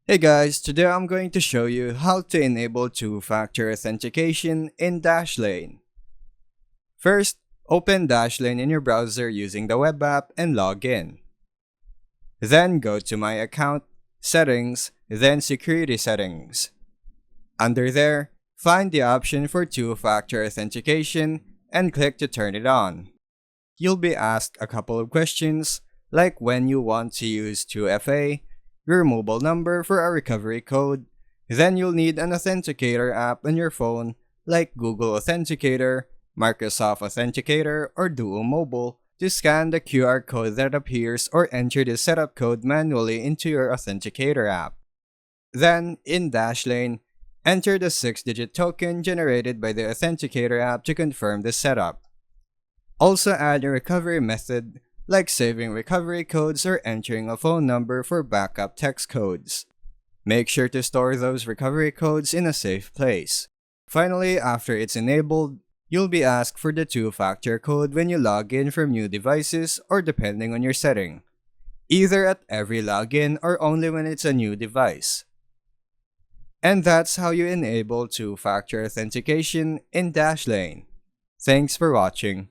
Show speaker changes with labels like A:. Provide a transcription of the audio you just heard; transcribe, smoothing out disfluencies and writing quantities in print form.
A: Hey guys, today I'm going to show you how to enable two-factor authentication in Dashlane. First, open Dashlane in your browser using the web app and log in. Then go to My Account, Settings, then Security Settings. Under there, find the option for two-factor authentication and click to turn it on. You'll be asked a couple of questions like when you want to use 2FA, your mobile number for a recovery code, then you'll need an authenticator app on your phone like Google Authenticator, Microsoft Authenticator, or Duo Mobile to scan the QR code that appears or enter the setup code manually into your authenticator app. Then, in Dashlane, enter the 6-digit token generated by the authenticator app to confirm the setup. Also add a recovery method like saving recovery codes or entering a phone number for backup text codes. Make sure to store those recovery codes in a safe place. Finally, after it's enabled, you'll be asked for the two-factor code when you log in from new devices or depending on your setting, either at every login or only when it's a new device. And that's how you enable two-factor authentication in Dashlane. Thanks for watching.